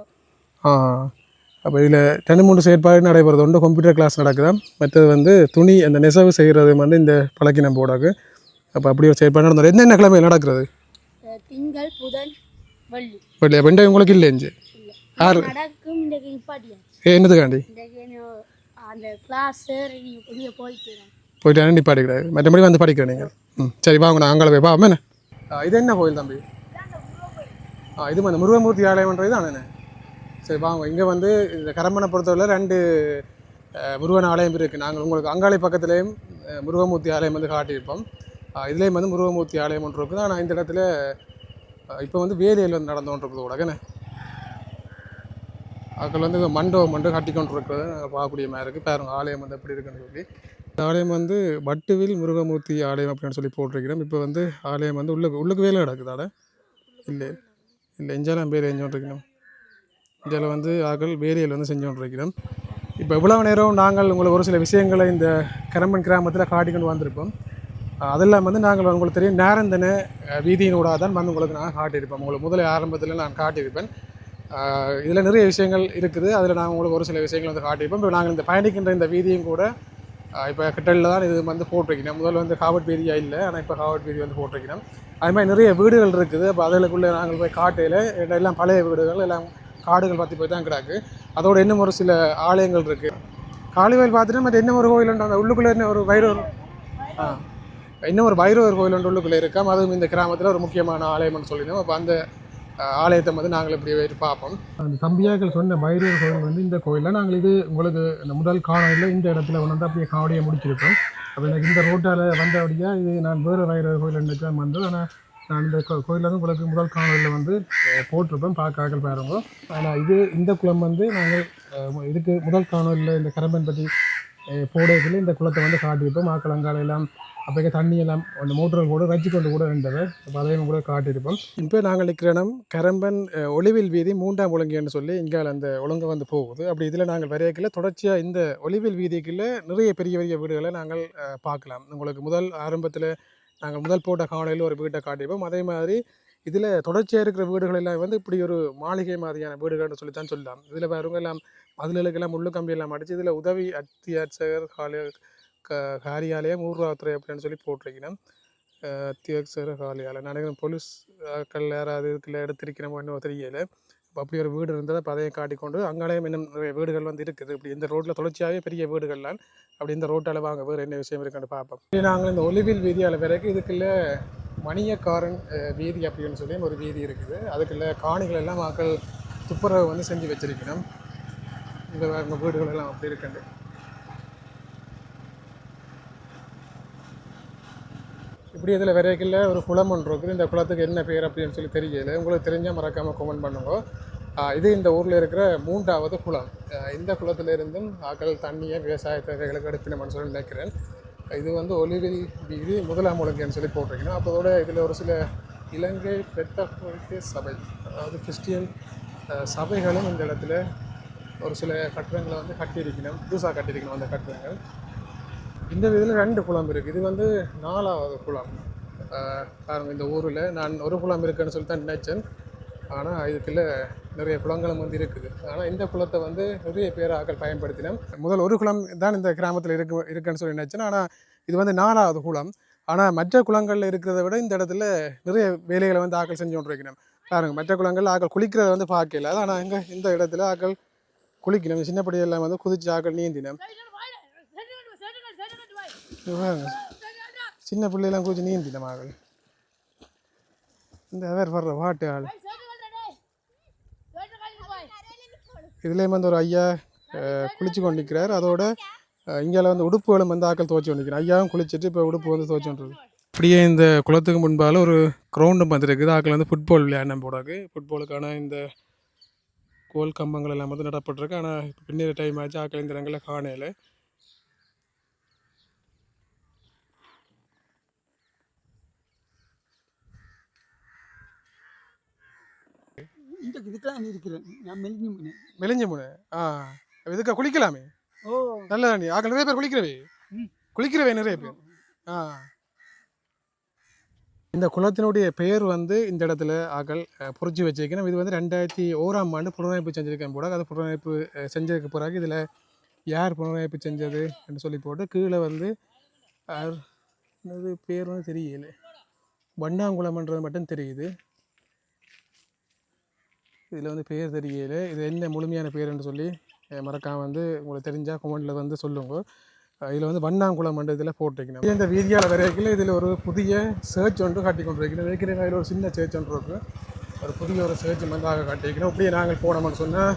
அப்போ இதில் 2-3 செயற்பாடு நடைபெறது உண்டு. கம்ப்யூட்டர் கிளாஸ் நடக்குதான். மற்றது வந்து துணி அந்த நெசவு செய்கிறது வந்து இந்த பழக்கினம் போடாக்கு. அப்போ அப்படி ஒரு செயற்பாடு நடந்தது. என்னென்ன கிழமையில் நடக்கிறது? திங்கள் புதன் வெள்ளி. வெள்ளி வெண்டை உங்களுக்கு இல்லை இஞ்சி யார் நடக்கும். இன்றைக்கு நிப்பாட்டியா என்னதுக்காண்டி? அந்த கிளாஸ் போயிட்டு நிப்பாட்டிக்கிறாரு. மற்றபடி வந்து படிக்கிறேன் நீங்கள். சரி வாங்க நான் அங்கே போய் பாப்பா. என்ன இது என்ன கோயில் தம்பி? இது வந்து முருகமூர்த்தி ஆலயம்ன்றது தான் என்ன? சரி வாங்க. இங்கே வந்து இந்த கரம்பனை பொறுத்தவரை 2 முருகன் ஆலயம் இருக்குது. நாங்கள் உங்களுக்கு அங்காளி பக்கத்துலேயும் முருகமூர்த்தி ஆலயம் வந்து காட்டியிருப்போம். இதுலேயும் வந்து முருகமூர்த்தி ஆலயம் ஒன்று இருக்குது. ஆனால் இந்த இடத்துல இப்போ வந்து வேலையில் வந்து நடந்து கொண்டிருக்குது கூட என்ன அதுக்கு வந்து இந்த மண்டபம் கட்டி கொண்டு இருக்கிறத நாங்கள் பார்க்கக்கூடிய மாதிரி இருக்குது. பாருங்க ஆலயம் வந்து எப்படி இருக்குன்னு சொல்லி. இந்த ஆலயம் வந்து வட்டுவில் முருகமூர்த்தி ஆலயம் அப்படின்னு சொல்லி போட்டிருக்கிறோம். இப்போ வந்து ஆலயம் வந்து உள்ளுக்கு வேலை நடக்குதாட இல்லை இஞ்சாலாம் வேலை செஞ்சோன்றிருக்கணும். இதில் வந்து ஆக்கள் வேலையில் வந்து செஞ்சு கொண்டிருக்கிறோம். இப்போ இவ்வளவு நேரம் நாங்கள் உங்களுக்கு ஒரு சில விஷயங்களை இந்த கரம்பன் கிராமத்தில் காட்டிக்கொண்டு வந்திருப்போம். அதெல்லாம் வந்து நாங்கள் உங்களுக்கு தெரியும் நேரந்தன வீதியினூடாக தான் வந்து உங்களுக்கு நான் காட்டியிருப்போம். உங்களுக்கு முதல் ஆரம்பத்தில் நான் காட்டியிருப்பேன். இதில் நிறைய விஷயங்கள் இருக்குது. அதில் நாங்கள் உங்களுக்கு ஒரு சில விஷயங்கள் வந்து காட்டியிருப்போம். இப்போ நாங்கள் இந்த பயணிக்கின்ற இந்த வீதியும் கூட இப்போ கிட்டலில் தான் இது வந்து போட்டிருக்கணும். முதல்ல வந்து காவட் வீதியாக இல்லை, ஆனால் இப்போ காவட் வீதி வந்து போட்டிருக்கணும். அது மாதிரி நிறைய வீடுகள் இருக்குது. அப்போ அதுக்குள்ளே நாங்கள் போய் காட்டையில் எல்லாம் பழைய வீடுகள் எல்லாம் காடுகள் பற்றி போய் தான் கிடக்கு. அதோடு இன்னும் ஒரு சில ஆலயங்கள் இருக்குது. காளிவயல் பார்த்துட்டு மற்ற இன்னும் ஒரு கோயில் உண்டு. அந்த உள்ளுக்குள்ளே இன்னும் ஒரு பைரவர் இன்னும் ஒரு பைரவர் கோயில் ஒன்று உள்ளுக்குள்ளே இருக்காம். அதுவும் இந்த கிராமத்தில் ஒரு முக்கியமான ஆலயம்னு சொல்லினோம். அப்போ அந்த ஆலயத்தை வந்து நாங்கள் இப்படி போயிட்டு பார்ப்போம். அந்த தம்பியாக்கள் சொன்ன பைரவர் கோயில் வந்து இந்த கோயிலில் நாங்கள் இது உங்களுக்கு இந்த முதல் காலையில் இந்த இடத்துல வந்து அப்படியே காவடியை முடிச்சிருப்போம். அப்போ எனக்கு இந்த ரோட்டால் வந்தபடியாக இது நான் வேறு பைரவர் கோயில் நினைச்சு தான் வந்தது. ஆனால் நான் இந்த கோயிலில் வந்து உங்களுக்கு முதல் காணொலியில் வந்து போட்டிருப்பேன், பார்க்காக்கள் பாருங்க. ஆனால் இந்த குளம் வந்து நாங்கள் இதுக்கு முதல் காணொலியில் இந்த கரம்பன் பற்றி போடையில் இந்த குளத்தை வந்து காட்டியிருப்போம். மாக்களங்கால எல்லாம் அப்போக்கே தண்ணி எல்லாம் அந்த மோட்டர்கள் கூட வச்சு கொண்டு கூட இருந்தது. அப்போ அதையும் கூட காட்டியிருப்போம். இப்போ நாங்கள் நிற்கிற இடம் கரம்பன் ஒளிவில் வீதி 3ஆம் ஒழுங்குன்னு சொல்லி இங்கே அந்த ஒழுங்கு வந்து போகுது. அப்படி இதில் நாங்கள் வரையக்கில் தொடர்ச்சியாக இந்த ஒளிவில் வீதிக்குள்ள நிறைய பெரிய பெரிய வீடுகளை நாங்கள் பார்க்கலாம். உங்களுக்கு முதல் ஆரம்பத்தில் நாங்கள் முதல் போட்ட காலையில் ஒரு வீட்டை காட்டியிருப்போம். அதே மாதிரி இதில் தொடர்ச்சியாக இருக்கிற வீடுகள் எல்லாம் வந்து இப்படி ஒரு மாளிகை மாதிரியான வீடுகள்னு சொல்லி தான் சொல்லலாம். இதில் பாருங்க எல்லாம் மதில்களுக்கெல்லாம் முள்ளு கம்பி எல்லாம் அடிச்சு இதில் உதவி அத்தியாட்சகர் காரியாலயம் ஊர்வலத்துறை அப்படின்னு சொல்லி போட்டிருக்கணும். அத்தியாட்சகர் காரியாலயம் நினைக்கிறேன் போலீஸ் யாராவது இதுக்குள்ள எடுத்திருக்கிறோமோ இன்னும் தெரியலை. இப்போ அப்படி ஒரு வீடு இருந்தது. அப்போ அதையும் காட்டிக்கொண்டு அங்காலயம் இன்னும் நிறைய வீடுகள் வந்து இருக்குது. இப்படி இந்த ரோட்டில் தொடர்ச்சியாகவே பெரிய வீடுகள்லாம் அப்படி இந்த ரோட்டால் வாங்க வேறு என்ன விஷயம் இருக்குன்னு பார்ப்போம். நாங்கள் இந்த ஒலிவில் வீதியால் பிறகு இதுக்குள்ள மணியக்காரன் வீதி அப்படின்னு சொல்லி ஒரு வீதி இருக்குது. அதுக்குள்ள காணிகள் எல்லாம் மக்கள் துப்புரவு வந்து செஞ்சு வச்சிருக்கணும். இந்த வீடுகள் எல்லாம் அப்படி இருக்குண்டு. இப்படி இதில் விரைக்கில் ஒரு குளம் ஒன்று இருக்குது. இந்த குளத்துக்கு என்ன பேர் அப்படின்னு சொல்லி தெரியல. உங்களுக்கு தெரிஞ்சால் மறக்காமல் கமெண்ட் பண்ணுங்க. இது இந்த ஊரில் இருக்கிற 3ஆவது குளம். இந்த குளத்தில் இருந்தும் ஆக்கள் தண்ணியை விவசாய தேவைகளுக்கு எடுப்பினோம்னு சொல்லி நினைக்கிறேன். இது வந்து ஒலிவில் வீதி 1ஆம் ஒழுங்குன்னு சொல்லி போட்டிருக்கணும். அப்போதோட இதில் ஒரு சில இலங்கை பெத்தகோஸ்தே சபை, அதாவது கிறிஸ்டியன் சபைகளும் இந்த இடத்துல ஒரு சில கட்டிடங்களை வந்து கட்டியிருக்கணும், புதுசாக கட்டியிருக்கணும் அந்த கட்டிடங்கள். இந்த இதில் 2 குளம் இருக்குது. இது வந்து 4ஆவது குளம். பாருங்கள் இந்த ஊரில் நான் ஒரு குளம் இருக்குன்னு சொல்லி தான் நினைச்சேன். ஆனால் இதுக்குள்ள நிறைய குளங்களும் வந்து இருக்குது. ஆனால் இந்த குளத்தை வந்து நிறைய பேர் ஆக்கள் பயன்படுத்தினோம். முதல் ஒரு குளம் தான் இந்த கிராமத்தில் இருக்குன்னு சொல்லி நினைச்சேன். ஆனால் இது வந்து 4ஆவது குளம். ஆனால் மற்ற குளங்களில் இருக்கிறத விட இந்த இடத்துல நிறைய வேலைகளை வந்து ஆக்கள் செஞ்சு கொண்டு வைக்கணும். பாருங்கள் மற்ற குளங்கள் ஆக்கள் குளிக்கிறத வந்து பார்க்கல. ஆனால் இங்கே இந்த இடத்துல ஆக்கள் குளிக்கணும். சின்னப்படியெல்லாம் வந்து குதிச்சு ஆக்கள் நீந்தினோம். சின்ன பிள்ளைலாம் குதிச்சு நீந்தினோம் ஆக்கள். இந்த வேறு வர்ற வாட்டு ஆள் இதுலேயும் வந்து ஒரு ஐயா குளிச்சு கொண்டு நிற்கிறார். அதோட இங்கே வந்து உடுப்புகளும் வந்து ஆக்கள் துவச்சி கொண்டு நிற்கிறேன். ஐயாவும் குளிச்சுட்டு இப்போ உடுப்பு வந்து துவச்சி கொண்டு. அப்படியே இந்த குளத்துக்கு முன்பால் ஒரு கிரவுண்டும் வந்து இருக்குது. ஆக்கள் வந்து ஃபுட்பால் விளையாடின போடாக்கு. ஃபுட்பாலுக்கான இந்த கோல் கம்பங்கள் எல்லாம் வந்து நடப்பட்டிருக்கு. ஆனால் இப்போ பின்னிற டைம் ஆச்சு. ஆக்கள் இந்த இடங்களில் காணையில். இதுக்கெல்லாம் இருக்கிறேன் நான் மெலிஞ்சு போனேன். மெலிஞ்ச முனை. ஆ இதுக்கு குளிக்கலாமே. ஓ நல்ல தண்ணி. ஆக்கள் நிறைய பேர் குளிக்கிறவே. ம். குளிக்கிறவே நிறைய பேர். ஆ இந்த குளத்தினுடைய பெயர் வந்து இந்த இடத்துல ஆக்கள் பொறிச்சு வச்சிருக்கணும். இது வந்து 2001ஆம் ஆண்டு புனரமைப்பு செஞ்சிருக்கேன் போட. அது புனரமைப்பு செஞ்சதுக்கு பிறகு இதில் யார் புனரமைப்பு செஞ்சது என்று சொல்லி போட்டு கீழே வந்து என்னது பேர் வந்து தெரியல. வண்ணாங்குளம்ன்றது மட்டும் தெரியுது. இதில் வந்து பேர் தெரியல. இது என்ன முழுமையான பேர் என்று சொல்லி மறக்காம வந்து உங்களுக்கு தெரிஞ்சால் கமெண்டில் வந்து சொல்லுங்க. இதில் வந்து வண்ணாங்குளம் இதில் போட்டிருக்கணும். இந்த வீதியால் வரைக்கும் இதில் ஒரு புதிய சர்ச் ஒன்று காட்டி கொண்டு வைக்கணும். வைக்கிறேன் அதில் ஒரு சின்ன சர்ச் ஒன்று இருக்குது. ஒரு புதிய ஒரு சர்ச் மந்தாக காட்டியிருக்கணும். அப்படியே நாங்கள் போனோம்னு சொன்னால்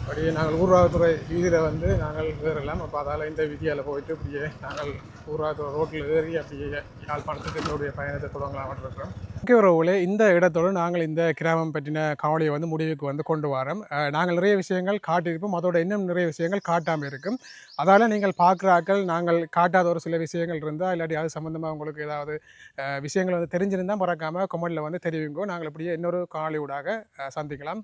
அப்படியே நாங்கள் ஊர்வாகத்துறை வீதியில் வந்து நாங்கள் ஏறலாம். அப்போ அதால் இந்த வீதியால் போயிட்டு அப்படியே நாங்கள் ஊர்வாகத்துறை ரோட்டில் ஏறி அப்படியே யாழ்ப்பாணத்துக்கு எங்களுடைய பயணத்தை தொடங்கலாம்னு இருக்கிறோம். முக்கிய உறவுகளே, இந்த இடத்தோடு நாங்கள் இந்த கிராமம் பற்றின காவலியை வந்து முடிவுக்கு வந்து கொண்டு வரோம். நாங்கள் நிறைய விஷயங்கள் காட்டியிருப்போம். அதோட இன்னும் நிறைய விஷயங்கள் காட்டாமல் இருக்கும். அதால் நீங்கள் பார்க்குறாக்கள் நாங்கள் காட்டாத ஒரு சில விஷயங்கள் இருந்தால் இல்லாட்டி அது சம்மந்தமாக உங்களுக்கு ஏதாவது விஷயங்கள் வந்து தெரிஞ்சிருந்தால் மறக்காமல் கமெண்டில் வந்து தெரிவிங்கோ. நாங்கள் இப்படியே இன்னொரு காவலியூடாக சந்திக்கலாம்.